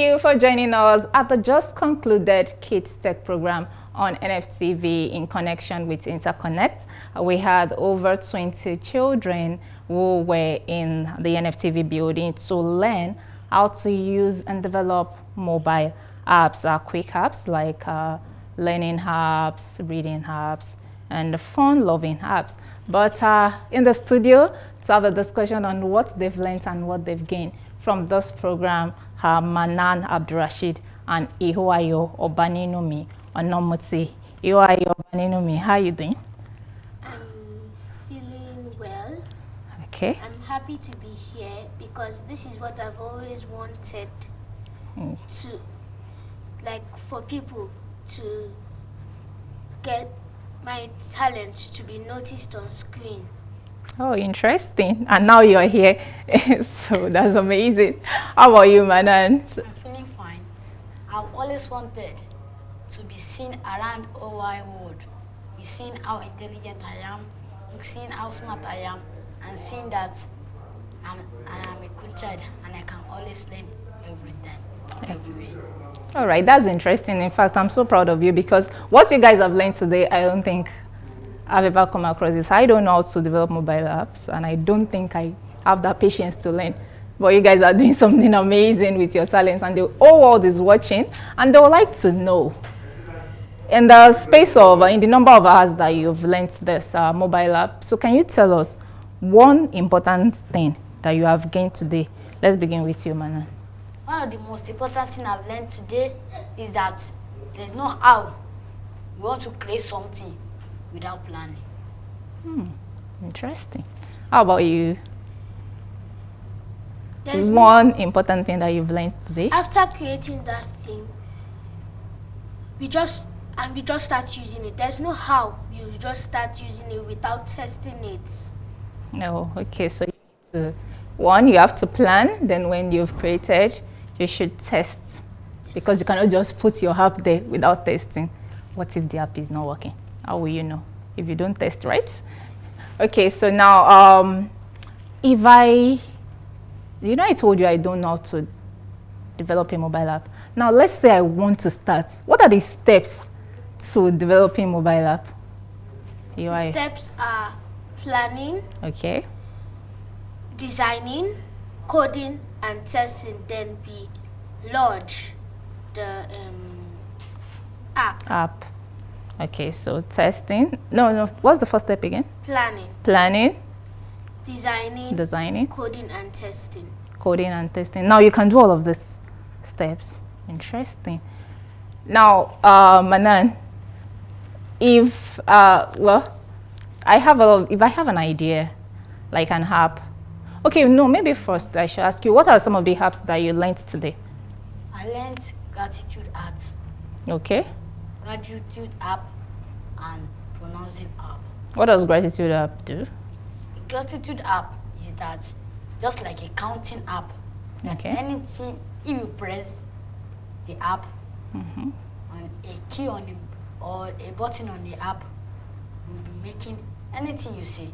Thank you for joining us at the just concluded Kids Tech program on NFTV in connection with Interconnect. We had over 20 children who were in the NFTV building to learn how to use and develop mobile apps, quick apps like learning apps, reading apps, and fun-loving apps. But in the studio to have a discussion on what they've learned and what they've gained from this program, Manan Abdurrashid and Ihuayo Obaninumi Onomuti. Ihuayo Obaninumi, how are you doing? I'm feeling well. Okay. I'm happy to be here because this is what I've always wanted to, like, for people to get my talent to be noticed on screen. Oh, interesting. And now you're here. So that's amazing. How about you, Manan? I'm feeling fine. I've always wanted to be seen around the wide world. Be seen how intelligent I am, seeing how smart I am, and seeing that I am a good child and I can always learn every time, everywhere. All right, that's interesting. In fact, I'm so proud of you because what you guys have learned today, I don't think I've ever come across this. I don't know how to develop mobile apps, and I don't think I have that patience to learn. But you guys are doing something amazing with your talents, and the whole world is watching, and they would like to know. In the space of, in the number of hours that you've learned this mobile app, so can you tell us one important thing that you have gained today? Let's begin with you, Manan. One of the most important things I've learned today is that there's no how you want to create something without planning. Interesting. How about you? There's One important thing that you've learned today? After creating that thing, we just start using it. There's no how. You just start using it without testing it. No, okay, so you need to, one, you have to plan, then when you've created, you should test. Because you cannot just put your app there without testing. What if the app is not working? How will you know if you don't test, right? Okay, so now, if I told you I don't know how to develop a mobile app. Now, let's say I want to start. What are the steps to developing a mobile app? The steps are planning, okay, designing, coding, and testing. Then we launch the app. Okay, so testing. No. What's the first step again? Planning, designing, coding, and testing. Coding and testing. Now you can do all of these steps. Interesting. Now, Manan, if I have an idea, like an app. Okay, no, maybe first I should ask you, what are some of the apps that you learned today? I learned gratitude art, Okay. gratitude app, and pronouncing app. What does gratitude app do? A gratitude app is that just like a counting app. That Okay. anything, if you press the app on a key on the or a button on the app, will be making anything you say.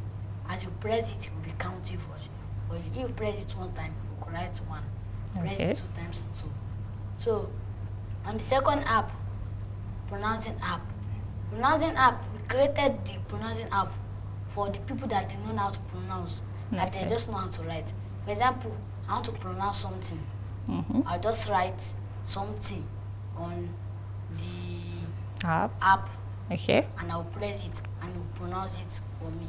As you press it, it will be counting for you. But if you press it one time, you will write one. Press Okay. it 2 times 2. So on the second app, pronouncing app. Pronouncing app, we created the pronouncing app for the people that don't know how to pronounce, that they Okay. just know how to write. For example, I want to pronounce something. I'll just write something on the app Okay. and I'll press it and it will pronounce it for me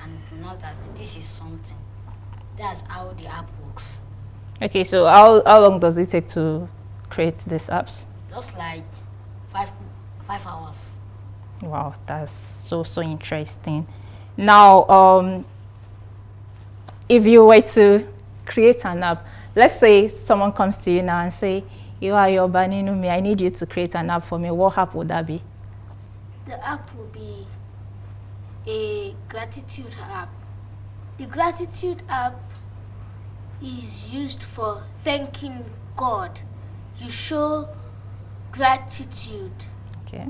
and pronounce that this is something. That's how the app works. Okay, so how long does it take to create these apps? Just like 5 hours. Wow, that's so interesting. Now, if you were to create an app, let's say someone comes to you now and say, Ihuayo Obaninumi, I need you to create an app for me. What app would that be? The app will be a gratitude app. The gratitude app is used for thanking God. You show gratitude Okay.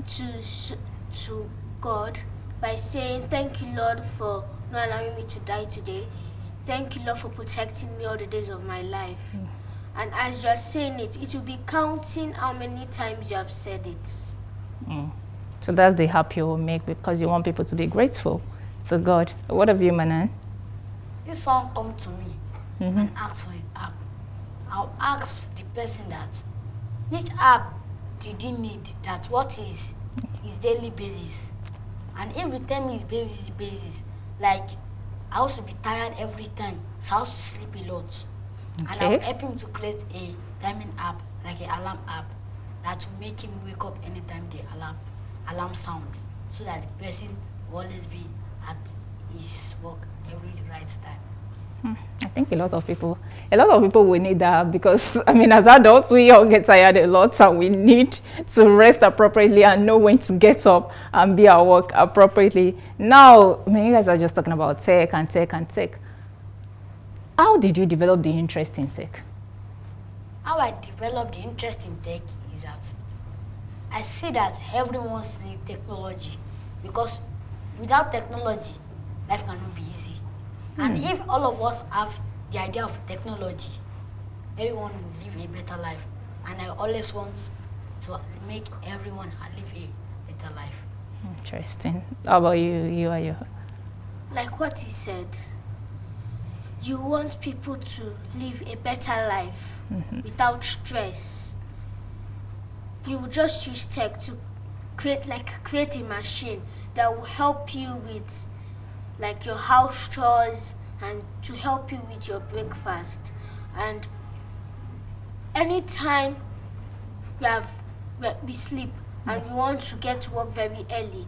to God by saying, thank you, Lord, for not allowing me to die today. Thank you, Lord, for protecting me all the days of my life. And as you're saying it, it will be counting how many times you have said it. So that's the app you will make because you want people to be grateful to God. What of you, Manan? If someone come to me and ask for an app, I'll ask the person that which app did he need, that what is his daily basis. And if you tell me his basis, like I also be tired every time, so I also sleep a lot. And I'll help him to create a timing app, like an alarm app, that will make him wake up anytime the alarm sound, so that the person will always be at his work every right time. I think a lot of people will need that because, I mean, as adults, we all get tired a lot and we need to rest appropriately and know when to get up and be at work appropriately. Now, I mean, you guys are just talking about tech and tech and tech. How did you develop the interest in tech? How I developed the interest in tech is that I see that everyone needs technology, because without technology, life cannot be easy. And if all of us have the idea of technology, everyone will live a better life. And I always want to make everyone live a better life. Interesting. How about you? Like what he said, you want people to live a better life without stress. You will just use tech to create a machine that will help you with like your house chores and to help you with your breakfast. And anytime we sleep and we want to get to work very early,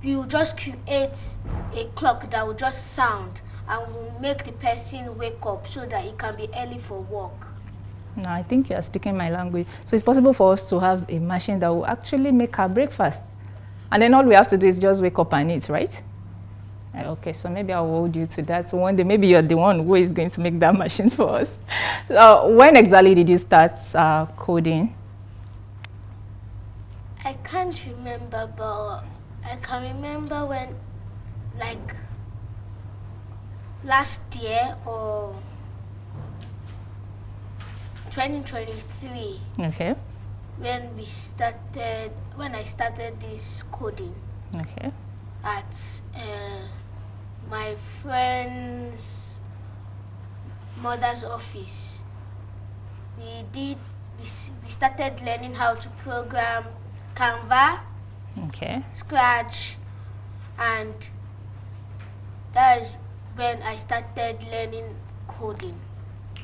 we will just create a clock that will just sound and will make the person wake up so that it can be early for work. No, I think you are speaking my language. So it's possible for us to have a machine that will actually make our breakfast. And then all we have to do is just wake up and eat, right? Okay, so maybe I'll hold you to that. So one day, maybe you're the one who is going to make that machine for us. When exactly did you start coding? I can't remember, but I can remember when, like, last year or 2023. Okay. When I started this coding. Okay. At my friend's mother's office. We started learning how to program Canva, Scratch, and that is when I started learning coding.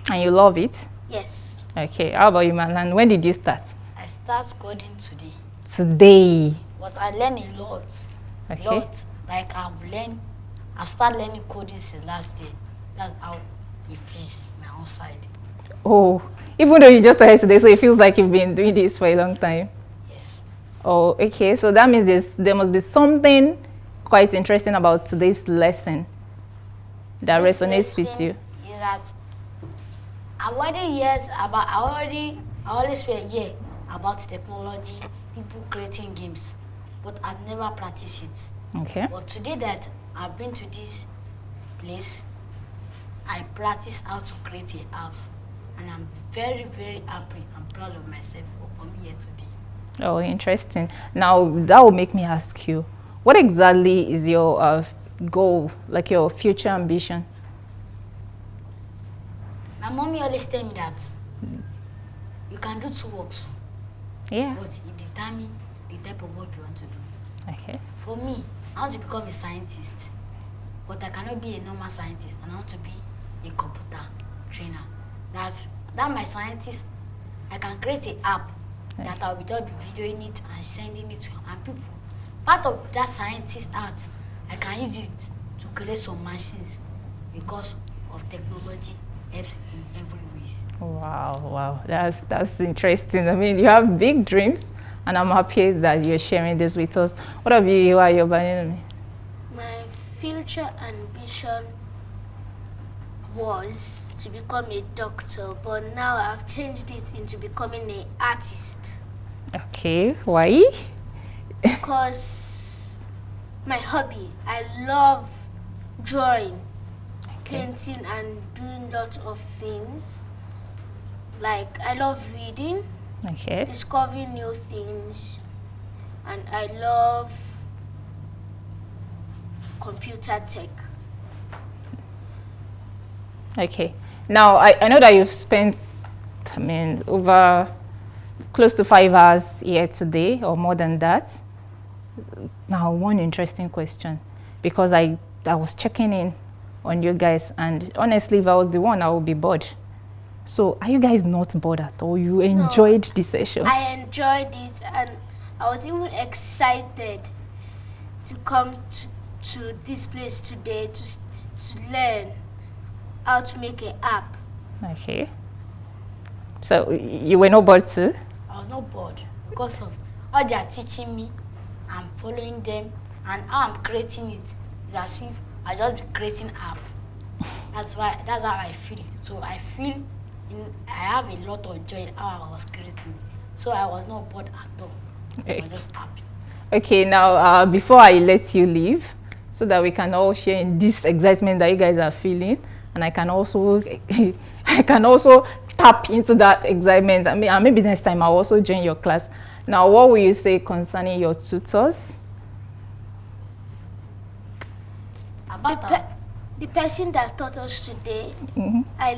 And you love it? Yes. Okay, how about you, Manan? When did you start? I start coding today. Today? But I learn a lot. Okay. Like I've started learning coding since last year. That's how it feels my own side. Oh, even though you just started today, so it feels like you've been doing this for a long time. Yes. Oh, okay. So that means there must be something quite interesting about today's lesson that resonates with you. Is that I always were here about technology, people creating games, but I've never practiced it. Okay. But today that I've been to this place, I practiced how to create an app, and I'm very, very happy and proud of myself for coming here today. Oh, interesting. Now, that will make me ask you, what exactly is your goal, like your future ambition? My mommy always tell me that you can do two works. Yeah. But it determines the type of work you want to do. Okay. For me, I want to become a scientist, but I cannot be a normal scientist, and I want to be a computer trainer. That my scientist, I can create an app that I'll be just videoing it and sending it to people. Part of that scientist art, I can use it to create some machines because of technology helps in every ways. Wow, that's interesting. I mean, you have big dreams, and I'm happy that you're sharing this with us. What have you are your banana? My future ambition was to become a doctor, but now I've changed it into becoming an artist. Okay, why? Because my hobby, I love drawing, painting, and doing lots of things. Like, I love reading, Okay. discovering new things, and I love computer tech. Okay. Now, I know that you've spent, I mean, over close to 5 hours here today or more than that. Now, one interesting question, because I was checking in on you guys, and honestly, if I was the one, I would be bored. So, are you guys not bored at all? You enjoyed the session? I enjoyed it, and I was even excited to come to this place today to learn how to make an app. Okay. So, you were not bored too? I was not bored because of how they are teaching me. I'm following them, and how I'm creating it is as if I just be creating app. That's how I feel. So I feel I have a lot of joy in how I was creating it. So I was not bored at all. I was just happy. Okay, now before I let you leave, so that we can all share in this excitement that you guys are feeling, and I can also tap into that excitement. I mean, and maybe next time I'll also join your class. Now, what will you say concerning your tutors? The person that taught us today, I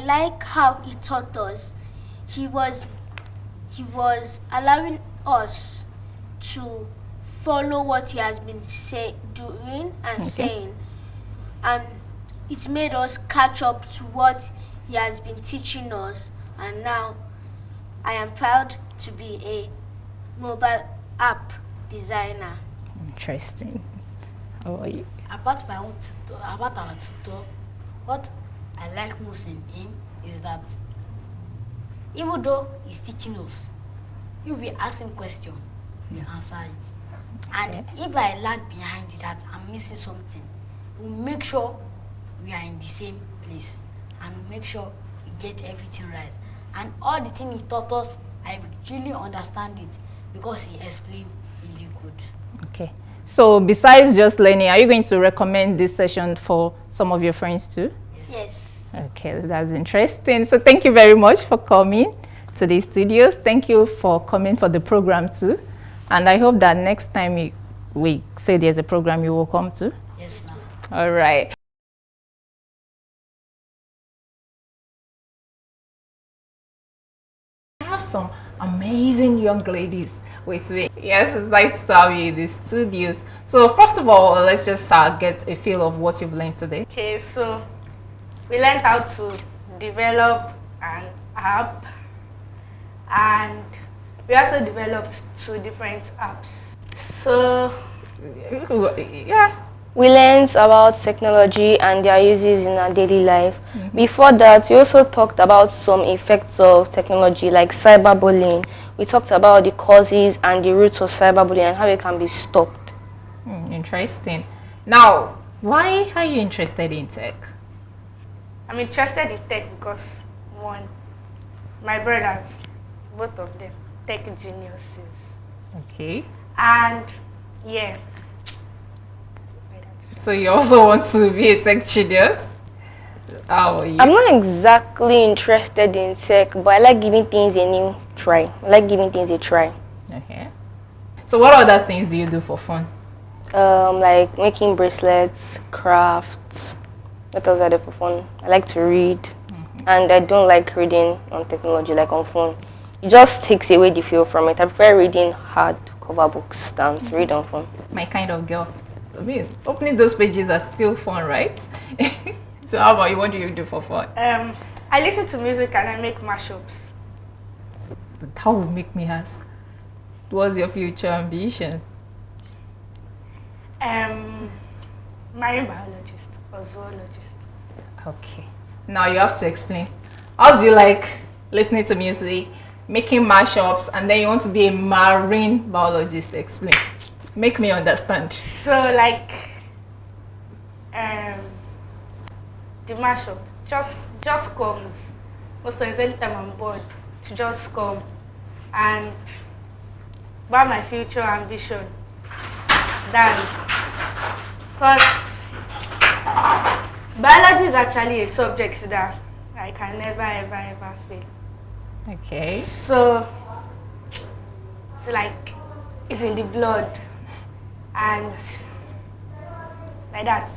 like how he taught us. He was allowing us to follow what he has been doing and saying, and it made us catch up to what he has been teaching us. And now I am proud to be a mobile app designer. Interesting. How are you? About our tutor, what I like most in him is that even though he's teaching us, if we ask him question, we answer it. And if I lag behind that, I'm missing something, we'll make sure we are in the same place, and we'll make sure we get everything right. And all the things he taught us, I really understand it because he explained really good. Okay. So besides just learning, are you going to recommend this session for some of your friends too? Yes. Okay, that's interesting. So thank you very much for coming to the studios. Thank you for coming for the program too. And I hope that next time we say there's a program, you will come to. Yes, ma'am. All right. I have some amazing young ladies with me. Yes, it's nice to have you in the studios. So first of all, let's just get a feel of what you've learned today. Okay, so we learned how to develop an app, and we also developed 2 different apps. So Yeah. We learned about technology and their uses in our daily life. Before that, we also talked about some effects of technology like cyberbullying. We talked about the causes and the roots of cyberbullying and how it can be stopped. Interesting. Now, why are you interested in tech? I'm interested in tech because, one, my brothers, both of them, tech geniuses. Okay. And yeah. So you also want to be a tech genius? How are you? I'm not exactly interested in tech, but I like giving things a new try. I like giving things a try. Okay. So what other things do you do for fun? Like making bracelets, crafts. What else I do for fun? I like to read. And I don't like reading on technology, like on phone. It just takes away the feel from it. I prefer reading hardcover books than to read on phone. My kind of girl. I mean, opening those pages are still fun, right? So how about you? What do you do for fun? I listen to music and I make mashups. That would make me ask, what's your future ambition? Marine biologist or zoologist. Okay. Now you have to explain. How do you like listening to music, making mashups, and then you want to be a marine biologist? Explain. Make me understand. So like the mashup just comes most times anytime I'm bored to just come and about my future ambition dance, because biology is actually a subject that I can never ever fail. Okay. So it's like it's in the blood and like that.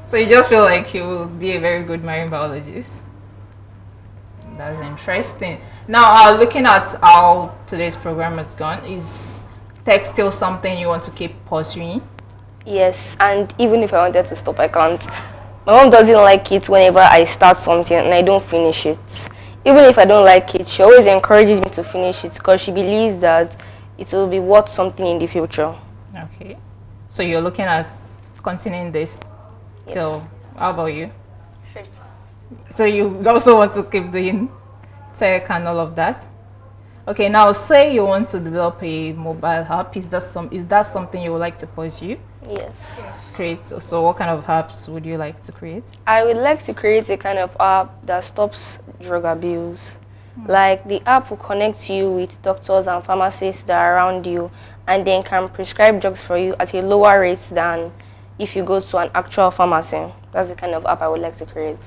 So you just feel like you will be a very good marine biologist. That's interesting. Now, looking at how today's program has gone, is tech still something you want to keep pursuing? Yes, and even if I wanted to stop, I can't. My mom doesn't like it whenever I start something and I don't finish it. Even if I don't like it, she always encourages me to finish it because she believes that it will be worth something in the future. Okay. So you're looking at continuing this Yes. till, how about you? Same. So you also want to keep doing tech and all of that? Okay, now say you want to develop a mobile app. Is that something you would like to pursue? Yes. Create. So what kind of apps would you like to create? I would like to create a kind of app that stops drug abuse. Like the app will connect you with doctors and pharmacists that are around you and then can prescribe drugs for you at a lower rate than if you go to an actual pharmacy. That's the kind of app I would like to create.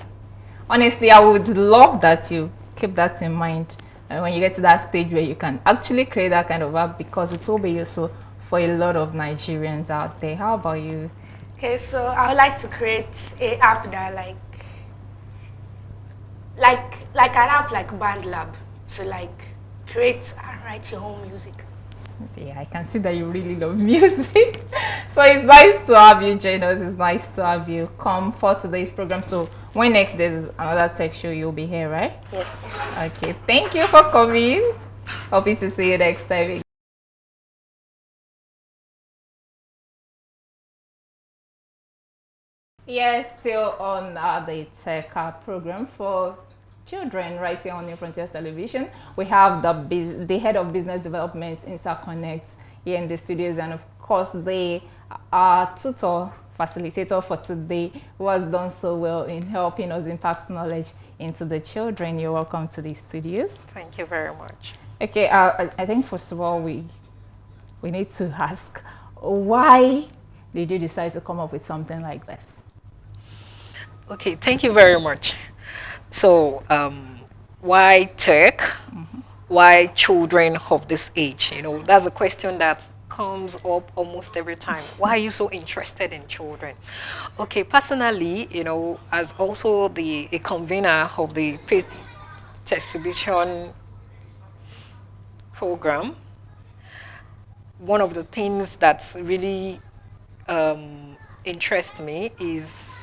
Honestly, I would love that you keep that in mind when you get to that stage where you can actually create that kind of app, because it will be useful for a lot of Nigerians out there. How about you? Okay, so I would like to create a app that like an app like BandLab to like create and write your own music. Yeah, I can see that you really love music. So it's nice to have you join us. It's nice to have you come for today's program. So when next there's another tech show, you'll be here, right? Yes. Okay, thank you for coming. Hoping to see you next time. Yes, still on the tech program for children right here on New Frontiers Television. We have the head of business development, Interconnect, here in the studios, and of course the tutor facilitator for today, who has done so well in helping us impact knowledge into the children. You're welcome to the studios. Thank you very much. Okay, I think first of all we need to ask, why did you decide to come up with something like this? Okay, thank you very much. So, why tech? Why children of this age? You know, that's a question that comes up almost every time. Why are you so interested in children? Okay, personally, you know, as also a convener of the paid exhibition program, one of the things that's really interests me is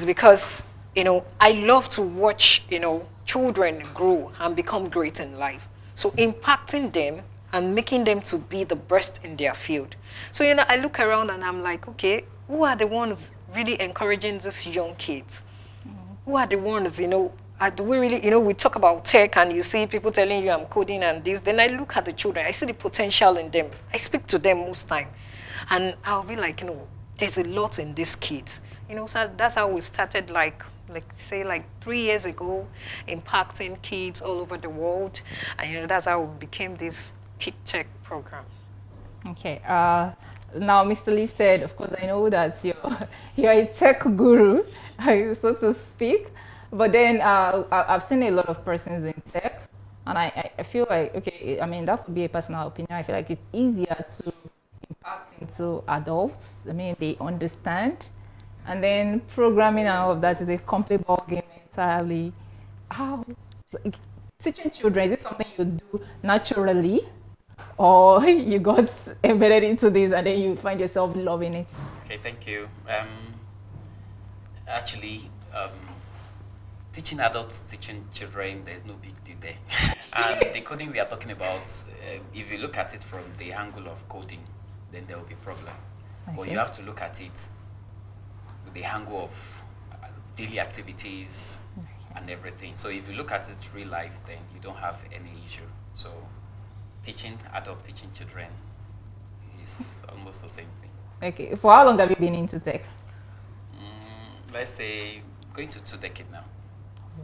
because, you know, I love to watch, you know, children grow and become great in life. So impacting them and making them to be the best in their field. So, you know, I look around and I'm like, okay, who are the ones really encouraging these young kids? Who are the ones, you know, do we really, you know, we talk about tech and you see people telling you I'm coding and this, then I look at the children, I see the potential in them. I speak to them most time. And I'll be like, you know, there's a lot in these kids. You know, so that's how we started like 3 years ago, impacting kids all over the world. And, you know, that's how we became this Kid Tech program. Okay. Now, Mr. Lifted, of course, I know that you're a tech guru, so to speak. But then I've seen a lot of persons in tech, and I feel like, okay, I mean, that could be a personal opinion. I feel like it's easier to impact into adults. I mean, they understand. And then programming and all of that is a complete ball game entirely. How, like, teaching children, is it something you do naturally, or you got embedded into this and then you find yourself loving it? Okay, thank you. Actually, teaching adults, teaching children, there's no big deal there. And the coding we are talking about, if you look at it from the angle of coding, then there will be a problem. Okay. But you have to look at it with the angle of daily activities and everything. So if you look at it real life, then you don't have any issue. So teaching adults, teaching children is almost the same thing. Okay, for how long have you been into tech? Let's say going to 2 decades now.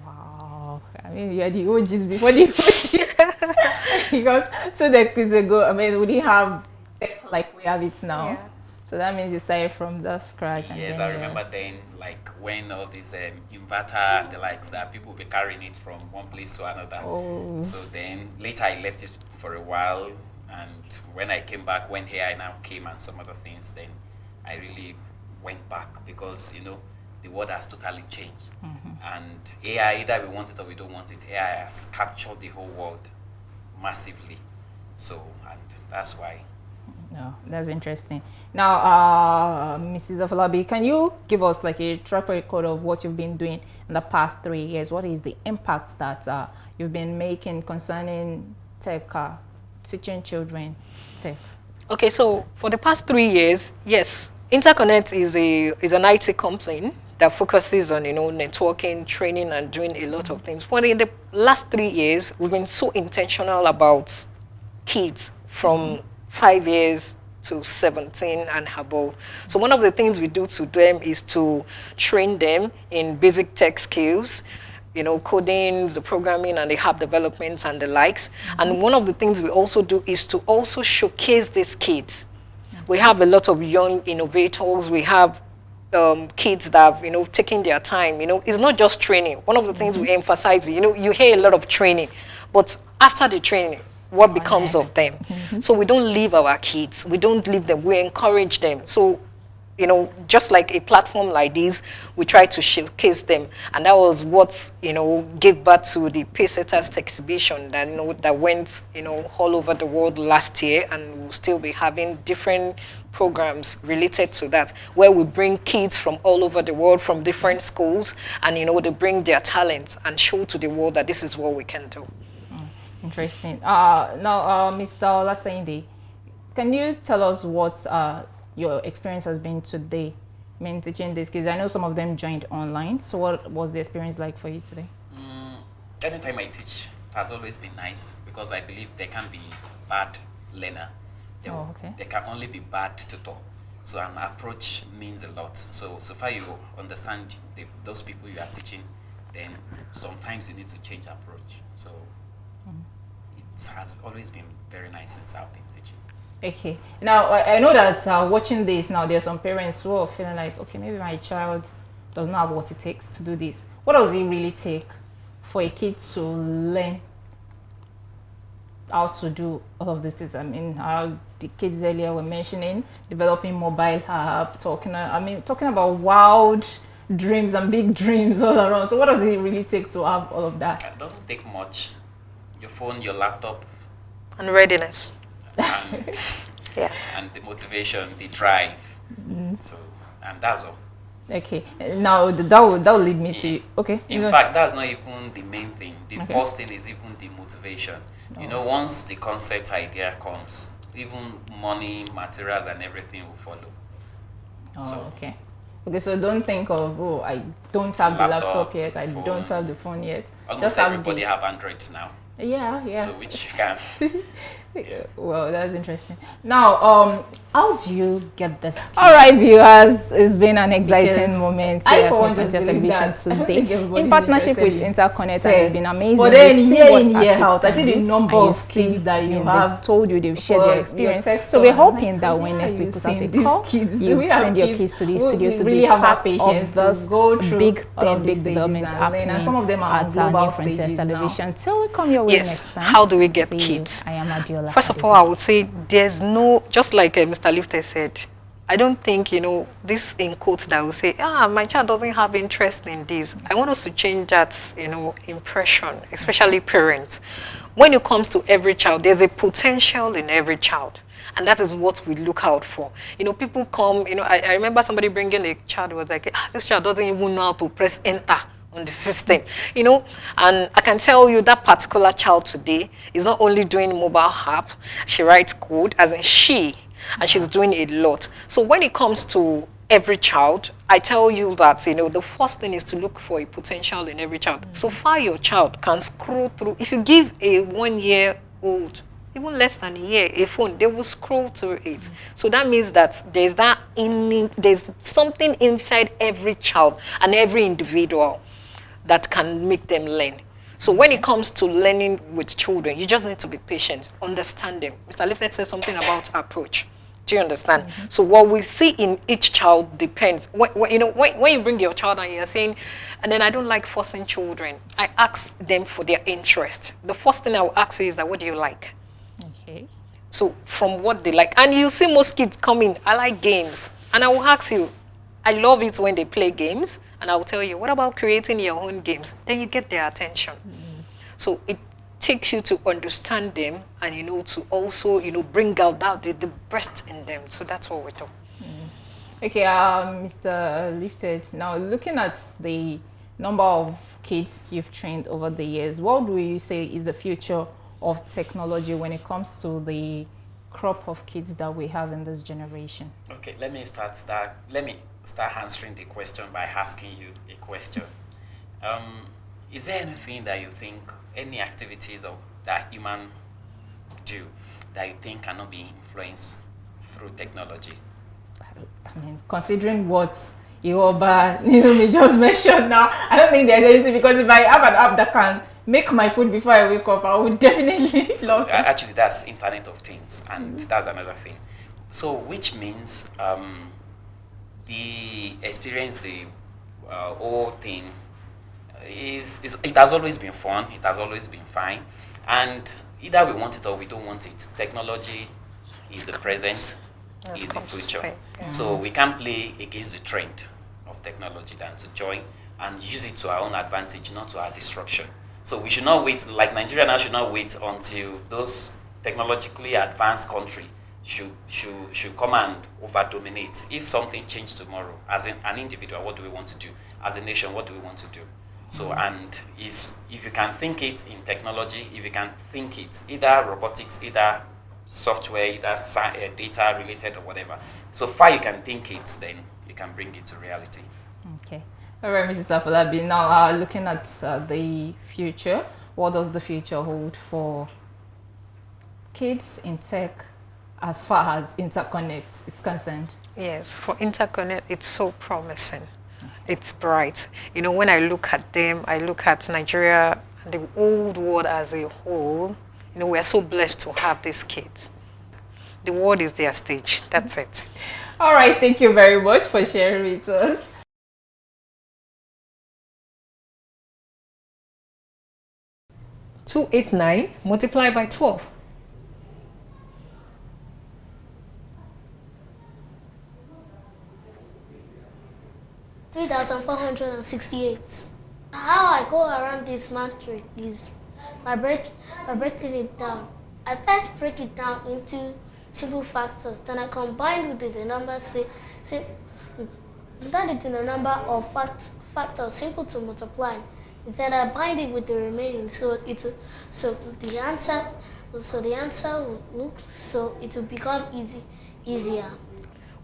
Wow, I mean, you're the OGs before the OGs. Because 2 decades ago, I mean, we didn't have tech like we have it now. Yeah. So that means you started from the scratch. And Yes, then I remember then, like when all this inverter and the likes that people be carrying it from one place to another. Oh. So then later I left it for a while, and when I came back, when AI now came and some other things, then I really went back because the world has totally changed, and AI, either we want it or we don't want it, AI has captured the whole world massively. So, and that's why. No, that's interesting. Now, Mrs. Afolabi, can you give us like a track record of what you've been doing in the past 3 years? What is the impact that you've been making concerning tech, teaching children tech? Okay, so for the past 3 years, yes, Interconnect is an IT company that focuses on networking, training, and doing a lot of things. But in the last 3 years, we've been so intentional about kids from 5 years to 17 and above. So one of the things we do to them is to train them in basic tech skills, coding, the programming, and the app development and the likes. And one of the things we also do is to also showcase these kids. We have a lot of young innovators. We have kids that have, taking their time. It's not just training. One of the things we emphasize, you hear a lot of training, but after the training, what becomes of them? So we don't leave our kids. We don't leave them. We encourage them. So, just like a platform like this, we try to showcase them. And that was what, gave birth to the Paysetters exhibition that, that went, all over the world last year. And we'll still be having different programs related to that, where we bring kids from all over the world, from different schools, and, they bring their talents and show to the world that this is what we can do. Interesting. Now, Mr. Olasende, can you tell us what your experience has been today, teaching these kids? I know some of them joined online. So what was the experience like for you today? Anytime I teach, it has always been nice because I believe there can be bad learner. There can only be bad tutor. So an approach means a lot. So far you understand those people you are teaching, then sometimes you need to change approach. So it has always been very nice since I've been teaching. Okay. Now, I know that watching this now, there are some parents who are feeling like, okay, maybe my child does not have what it takes to do this. What does it really take for a kid to learn how to do all of these things? I mean, how the kids earlier were mentioning developing mobile app, talking about wild dreams and big dreams all around. So what does it really take to have all of that? It doesn't take much. Your phone, your laptop, and readiness, and and the motivation, the drive. So, and that's all. Okay. Now that will lead me to okay. In fact, that's not even the main thing. The first thing is even the motivation. Once the concept idea comes, even money, materials, and everything will follow. Okay. Okay, so don't think of, I don't have the laptop yet, I don't have the phone yet. Almost just everybody have Android now. Yeah. So which you can. Well, that's interesting. Now, how do you get this? All right, viewers, it's been an exciting moment here at Frontier Television today in partnership with Interconnect, and it's been amazing. But then year in, year out, I see the number of kids that you have. They've told you, they've shared their experience. So we're hoping that when next week put out a call, you send your kids to the studio to really have that patience of this big thing, big development happening. And some of them are at our new Frontier Television. Till we come your way next time. How do we get kids? I am Adiola. First of all, I would say there's no, just like Mr. Lifter said, I don't think, this in quotes that will say, my child doesn't have interest in this. I want us to change that, impression, especially parents. When it comes to every child, there's a potential in every child. And that is what we look out for. People come, I remember somebody bringing a child who was like, this child doesn't even know how to press enter on the system, and I can tell you that particular child today is not only doing mobile app, she writes code, as in and she's doing a lot. So when it comes to every child, I tell you that, the first thing is to look for a potential in every child. So far your child can scroll through. If you give a 1-year-old, even less than a year, a phone, they will scroll through it. So that means that there's something inside every child and every individual that can make them learn. So when it comes to learning with children, you just need to be patient, understand them. Mr. Lifted said something about approach. Do you understand? So what we see in each child depends. When you bring your child and you're saying, and then I don't like forcing children, I ask them for their interest. The first thing I will ask you is that, what do you like? Okay. So from what they like, and you see most kids coming, I like games. And I will ask you, I love it when they play games. And I will tell you, what about creating your own games? Then you get their attention. So it takes you to understand them and, to also, bring out that the best in them. So that's what we do. Okay, Mr. Lifted, now looking at the number of kids you've trained over the years, what do you say is the future of technology when it comes to the crop of kids that we have in this generation? Okay, let me start answering the question by asking you a question. Is there anything that you think, any activities that human do that you think cannot be influenced through technology? I mean, considering what Ioba Nilumi just mentioned now, I don't think there's anything, because if I have an app that can make my food before I wake up, I would definitely love it. Actually, that's Internet of Things, and that's another thing. So, which means the experience, the whole thing it has always been fun. It has always been fine, and either we want it or we don't want it. Technology is the present, is the future. So we can't play against the trend of technology than to join and use it to our own advantage, not to our destruction. So we should not wait, like Nigeria now should not wait until those technologically advanced country should come and over-dominate. If something changed tomorrow, as an individual, what do we want to do? As a nation, what do we want to do? So, and if you can think it in technology, if you can think it, either robotics, either software, either data related or whatever, so far you can think it, then you can bring it to reality. Okay. All right, Mrs. Afolabi, now looking at the future, what does the future hold for kids in tech as far as interconnect is concerned? Yes, for interconnect, it's so promising. It's bright. When I look at them, I look at Nigeria and the old world as a whole. We are so blessed to have these kids. The world is their stage. That's it. All right, thank you very much for sharing with us. $289 multiplied by 12. 3,468. How I go around this matrix is by breaking it down. I first break it down into simple factors, then I combine with the number of factors simple to multiply. Then I bind it with the remaining, so the answer it will become easier.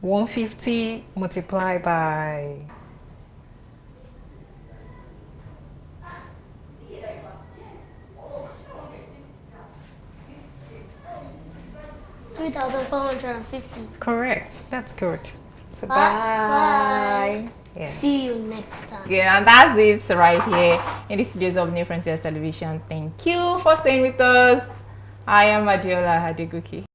150 multiplied by 3,450. Correct. That's good. So Bye. Yeah. See you next time. Yeah, and that's it right here in the studios of New Frontiers Television. Thank you for staying with us. I am Adiola Hadeguki.